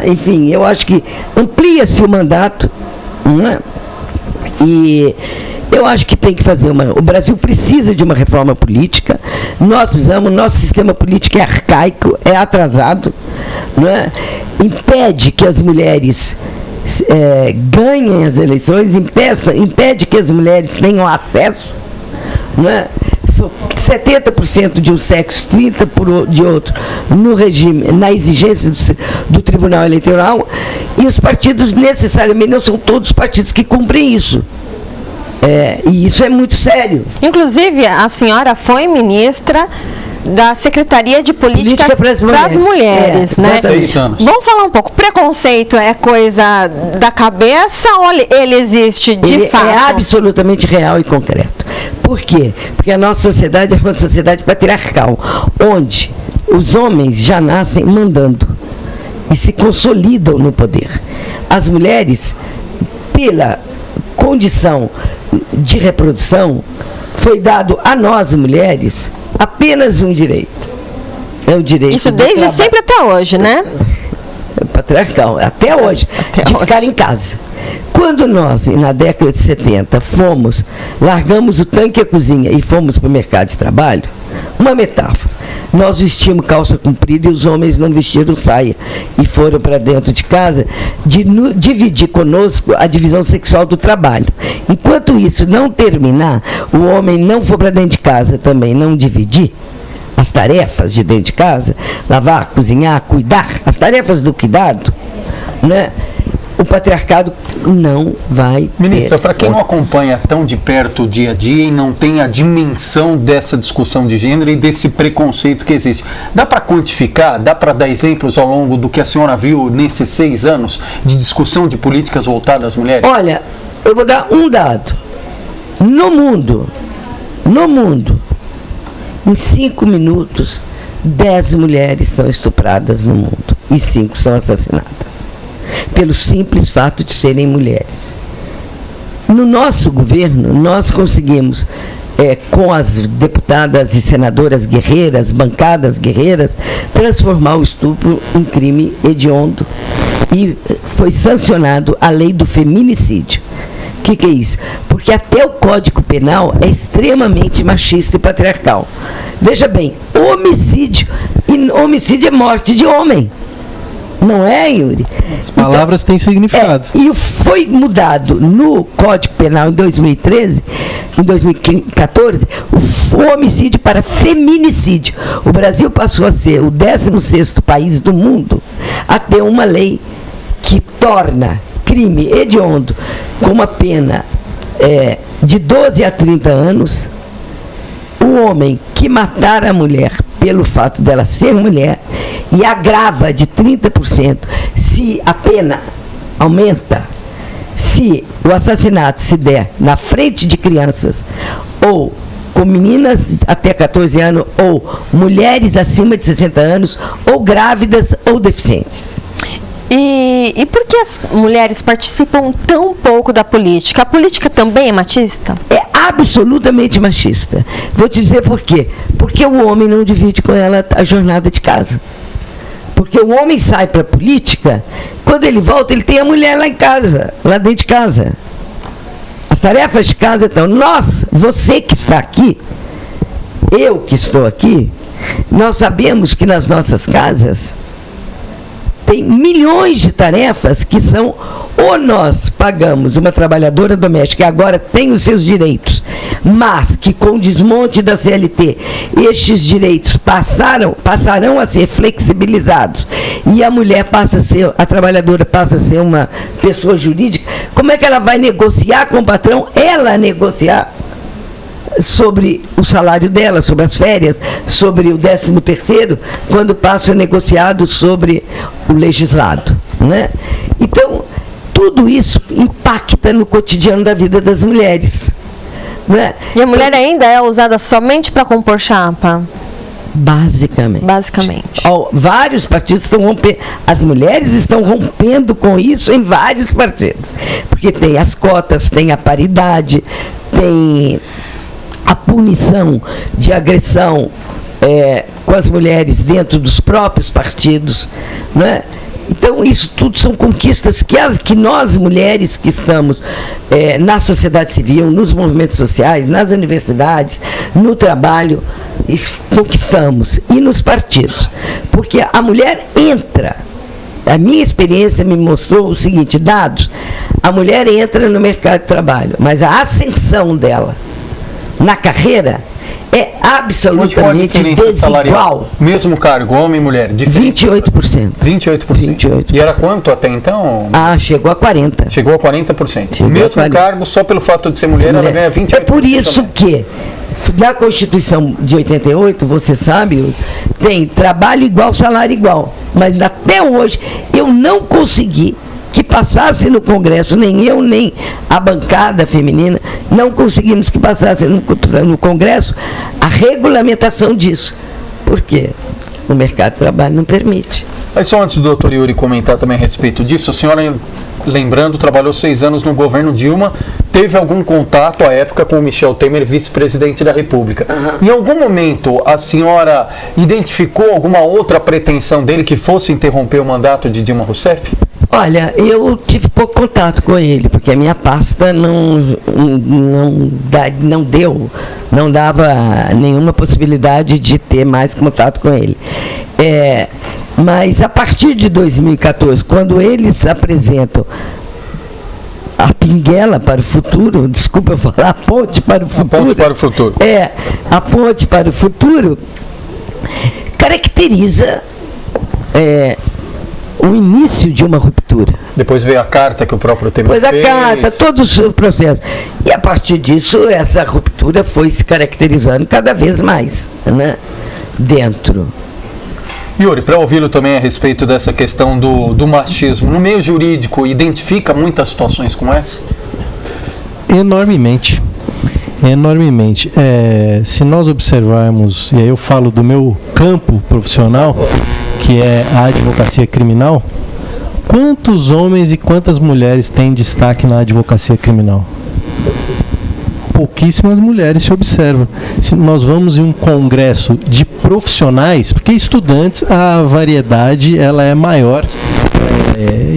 enfim, eu acho que amplia-se o mandato, não é? E eu acho que tem que fazer o Brasil precisa de uma reforma política. Nós precisamos, nosso sistema político é arcaico, é atrasado, não é? Impede que as mulheres ganhem as eleições, impede que as mulheres tenham acesso, não é? 70% de um sexo, 30% de outro, no regime, na exigência do Tribunal Eleitoral, e os partidos necessariamente não são todos os partidos que cumprem isso. E isso é muito sério. Inclusive, a senhora foi ministra da Secretaria de Políticas para as Mulheres, né? 6 anos. Vamos falar um pouco. Preconceito é coisa da cabeça ou ele existe de fato? É absolutamente real e concreto. Por quê? Porque a nossa sociedade é uma sociedade patriarcal, onde os homens já nascem mandando e se consolidam no poder. As mulheres, pela condição de reprodução, foi dado a nós, mulheres, apenas um direito. É o direito. Isso desde sempre até hoje, né? Patriarcal, até hoje, ficar em casa. Quando nós, na década de 70, largamos o tanque e a cozinha e fomos para o mercado de trabalho, uma metáfora, nós vestimos calça comprida e os homens não vestiram saia e foram para dentro de casa dividir conosco a divisão sexual do trabalho. Enquanto isso não terminar, o homem não for para dentro de casa também, não dividir as tarefas de dentro de casa, lavar, cozinhar, cuidar, as tarefas do cuidado, né? O patriarcado não vai. Ministra, para quem não acompanha tão de perto o dia a dia e não tem a dimensão dessa discussão de gênero e desse preconceito que existe, dá para quantificar, dá para dar exemplos ao longo do que a senhora viu nesses 6 anos de discussão de políticas voltadas às mulheres? Olha, eu vou dar um dado. No mundo, em 5 minutos, 10 mulheres são estupradas no mundo e 5 são assassinadas, pelo simples fato de serem mulheres. No nosso governo, nós conseguimos, com as deputadas e senadoras guerreiras, bancadas guerreiras, transformar o estupro em crime hediondo. E foi sancionado a lei do feminicídio. O que é isso? Porque até o Código Penal é extremamente machista e patriarcal. Veja bem, homicídio é morte de homem. Não é, Yuri? As palavras têm significado. E foi mudado no Código Penal em 2013, em 2014, o homicídio para feminicídio. O Brasil passou a ser o 16º país do mundo a ter uma lei que torna crime hediondo com uma pena de 12 a 30 anos o homem que matar a mulher pelo fato dela ser mulher, e agrava de 30% se a pena aumenta, se o assassinato se der na frente de crianças, ou com meninas até 14 anos, ou mulheres acima de 60 anos, ou grávidas ou deficientes. E por que as mulheres participam tão pouco da política? A política também é machista? É absolutamente machista. Vou te dizer por quê. Porque o homem não divide com ela a jornada de casa. Porque o homem sai para a política, quando ele volta, ele tem a mulher lá em casa, lá dentro de casa. As tarefas de casa estão. Você que está aqui, eu que estou aqui, nós sabemos que nas nossas casas tem milhões de tarefas que são, ou nós pagamos uma trabalhadora doméstica que agora tem os seus direitos, mas que com o desmonte da CLT, estes direitos passarão a ser flexibilizados e a mulher a trabalhadora passa a ser uma pessoa jurídica. Como é que ela vai negociar com o patrão? Ela negociar sobre o salário dela, sobre as férias, sobre o 13º, quando passa negociado sobre o legislado, né? Então, tudo isso impacta no cotidiano da vida das mulheres, né? E a mulher ainda é usada somente para compor chapa? Basicamente. Vários partidos estão rompendo, as mulheres estão rompendo com isso em vários partidos, porque tem as cotas, tem a paridade, tem a punição de agressão com as mulheres dentro dos próprios partidos, né? Então, isso tudo são conquistas que nós, mulheres que estamos na sociedade civil, nos movimentos sociais, nas universidades, no trabalho, conquistamos, e nos partidos. Porque a mulher entra, a minha experiência me mostrou o seguinte, dados, a mulher entra no mercado de trabalho, mas a ascensão dela na carreira é absolutamente desigual. Mesmo cargo, homem e mulher, 28%. 28%. E era quanto até então? Chegou a 40%. Chegou a 40%. O mesmo cargo, só pelo fato de ser mulher, ela ganha 28%. É por isso que, na Constituição de 88, você sabe, tem trabalho igual, salário igual. Mas até hoje, eu não consegui que passasse no Congresso, nem eu, nem a bancada feminina, não conseguimos que passasse no Congresso a regulamentação disso. Por quê? O mercado de trabalho não permite. Mas só antes do doutor Yuri comentar também a respeito disso, a senhora, lembrando, trabalhou 6 anos no governo Dilma, teve algum contato à época com o Michel Temer, vice-presidente da República. Em algum momento a senhora identificou alguma outra pretensão dele que fosse interromper o mandato de Dilma Rousseff? Olha, eu tive pouco contato com ele, porque a minha pasta não dava nenhuma possibilidade de ter mais contato com ele. Mas a partir de 2014, quando eles apresentam a pinguela para o futuro, desculpa eu falar, a ponte para o futuro. A ponte para o futuro. A ponte para o futuro caracteriza o início de uma ruptura. Depois veio a carta que o próprio Temer fez. Depois a carta, todo o processo. E a partir disso, essa ruptura foi se caracterizando cada vez mais, né, dentro. Yuri, para ouvi-lo também a respeito dessa questão do machismo, no meio jurídico, identifica muitas situações como essa? Enormemente. Enormemente. Se nós observarmos, e aí eu falo do meu campo profissional, que é a advocacia criminal, quantos homens e quantas mulheres têm destaque na advocacia criminal? Pouquíssimas mulheres se observam. Se nós vamos em um congresso de profissionais, porque estudantes, a variedade ela é maior.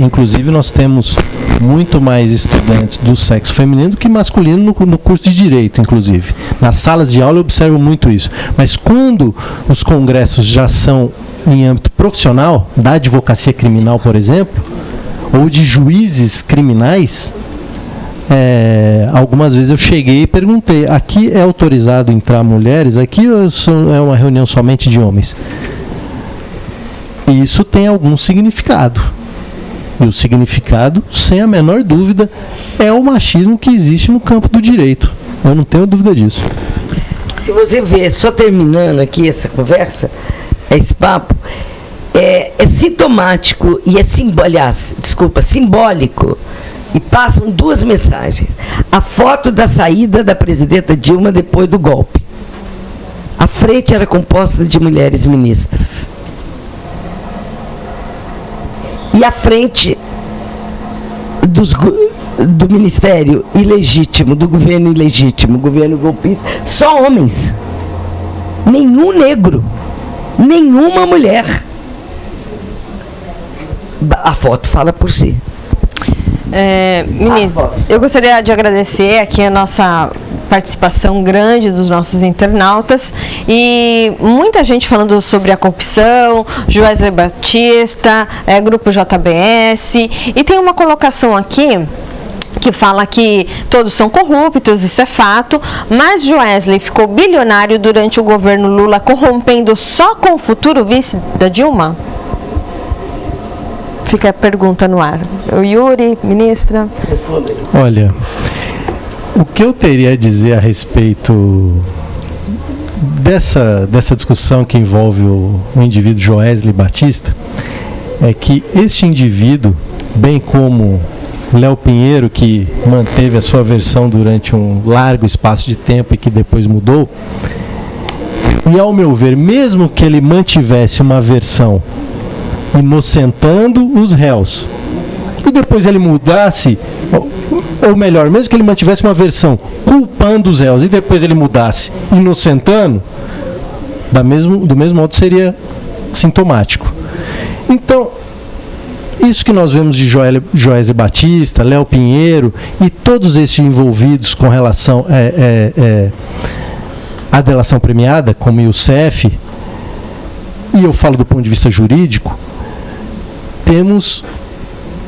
Inclusive nós temos muito mais estudantes do sexo feminino do que masculino no curso de Direito, inclusive. Nas salas de aula eu observo muito isso. Mas quando os congressos já são em âmbito profissional, da advocacia criminal, por exemplo, ou de juízes criminais, algumas vezes eu cheguei e perguntei: aqui é autorizado entrar mulheres? Aqui é uma reunião somente de homens? E isso tem algum significado. E o significado, sem a menor dúvida, é o machismo que existe no campo do direito. Eu não tenho dúvida disso. Se você ver, só terminando aqui essa conversa, esse papo, é sintomático e simbólico. E passam duas mensagens. A foto da saída da presidenta Dilma depois do golpe. A frente era composta de mulheres ministras. E a frente do ministério ilegítimo, do governo ilegítimo, governo golpista, só homens. Nenhum negro. Nenhuma mulher. A foto fala por si. Ministro, eu gostaria de agradecer aqui a nossa participação grande dos nossos internautas e muita gente falando sobre a corrupção, Joesley Batista, Grupo JBS, e tem uma colocação aqui que fala que todos são corruptos, isso é fato, mas Joesley ficou bilionário durante o governo Lula, corrompendo só com o futuro vice da Dilma? Fica a pergunta no ar. O Yuri, ministra. Olha, o que eu teria a dizer a respeito dessa discussão que envolve o indivíduo Joesley Batista é que este indivíduo, bem como Léo Pinheiro, que manteve a sua versão durante um largo espaço de tempo e que depois mudou, e ao meu ver, mesmo que ele mantivesse uma versão inocentando os réus, e depois ele mudasse, ou melhor, mesmo que ele mantivesse uma versão culpando os réus, e depois ele mudasse inocentando, do mesmo modo seria sintomático. Então, isso que nós vemos de Joesley Batista, Léo Pinheiro e todos esses envolvidos com relação à delação premiada, como o Youssef, e eu falo do ponto de vista jurídico, temos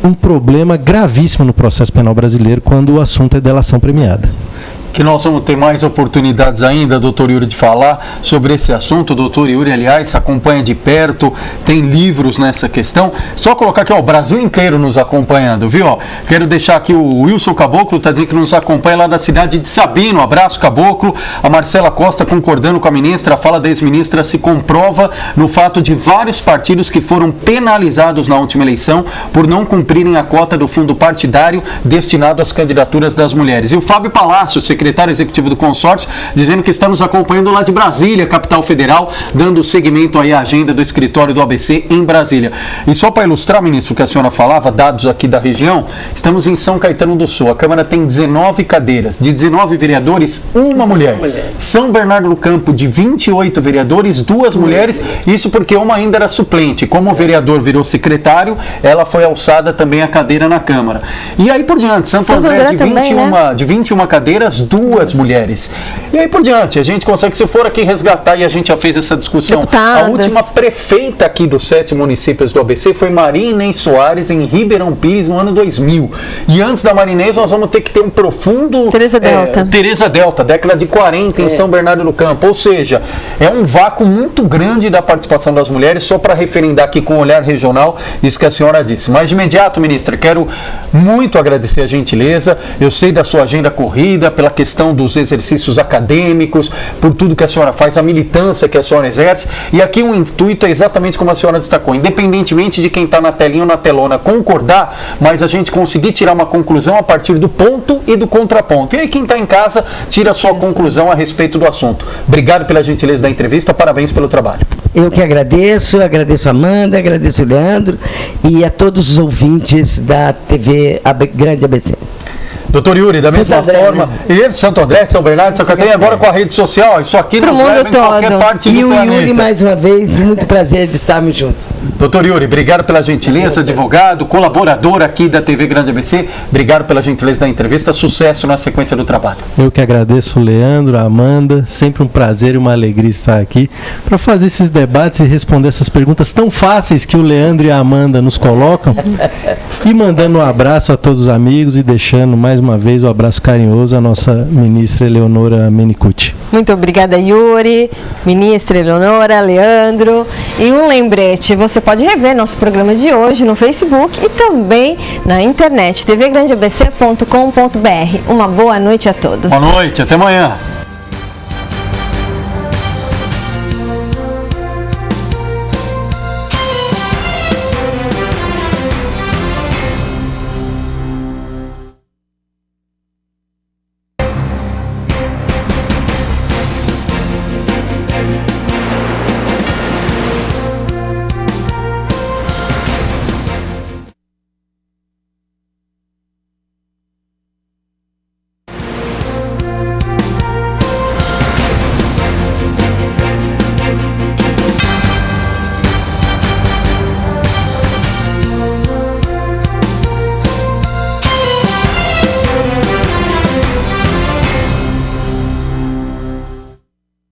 um problema gravíssimo no processo penal brasileiro quando o assunto é delação premiada. Que nós vamos ter mais oportunidades ainda, doutor Yuri, de falar sobre esse assunto. O doutor Yuri, aliás, acompanha de perto, tem livros nessa questão. Só colocar aqui, ó, o Brasil inteiro nos acompanhando, viu? Ó, quero deixar aqui o Wilson Caboclo, está dizendo que nos acompanha lá da cidade de Sabino. Abraço, Caboclo. A Marcela Costa concordando com a ministra. A fala da ex-ministra se comprova no fato de vários partidos que foram penalizados na última eleição por não cumprirem a cota do fundo partidário destinado às candidaturas das mulheres. E o Fábio Palácio, secretário secretário executivo do consórcio, dizendo que estamos acompanhando lá de Brasília, capital federal, dando seguimento aí à agenda do escritório do ABC em Brasília. E só para ilustrar, ministro, o que a senhora falava, dados aqui da região, estamos em São Caetano do Sul. A Câmara tem 19 cadeiras. De 19 vereadores, uma mulher. São Bernardo do Campo, de 28 vereadores, 2 mulheres. Isso porque uma ainda era suplente. Como o vereador virou secretário, ela foi alçada também a cadeira na Câmara. E aí por diante, Santo André, de 21 cadeiras, 2 mulheres. E aí por diante, a gente consegue, se for aqui resgatar, e a gente já fez essa discussão, a última prefeita aqui dos 7 municípios do ABC foi Maria Inês Soares, em Ribeirão Pires, no ano 2000. E antes da Maria Inês, nós vamos ter que ter um profundo... Teresa Delta, década de 40, em São Bernardo do Campo. Ou seja, é um vácuo muito grande da participação das mulheres, só para referendar aqui com o olhar regional, isso que a senhora disse. Mas de imediato, ministra, quero muito agradecer a gentileza. Eu sei da sua agenda corrida, pela questão dos exercícios acadêmicos, por tudo que a senhora faz, a militância que a senhora exerce. E aqui o intuito é exatamente como a senhora destacou, independentemente de quem está na telinha ou na telona concordar, mas a gente conseguir tirar uma conclusão a partir do ponto e do contraponto. E aí quem está em casa tira a sua conclusão a respeito do assunto. Obrigado pela gentileza da entrevista, parabéns pelo trabalho. Eu que agradeço a Amanda, agradeço o Leandro e a todos os ouvintes da TV Grande ABC. Doutor Yuri, da mesma forma, e Santo André, São Bernardo, São Caetano, agora com a rede social, isso aqui nos leva em qualquer parte do planeta. E o Yuri, mais uma vez, muito prazer de estarmos juntos. Doutor Yuri, obrigado pela gentileza, advogado, colaborador aqui da TV Grande ABC, obrigado pela gentileza da entrevista, sucesso na sequência do trabalho. Eu que agradeço o Leandro, a Amanda, sempre um prazer e uma alegria estar aqui para fazer esses debates e responder essas perguntas tão fáceis que o Leandro e a Amanda nos colocam, e mandando um abraço a todos os amigos e deixando mais uma vez o abraço carinhoso à nossa ministra Eleonora Menicucci. Muito obrigada, Yuri, ministra Eleonora, Leandro. E um lembrete, você pode rever nosso programa de hoje no Facebook e também na internet, tvgrandeabc.com.br. Uma boa noite a todos. Boa noite, até amanhã.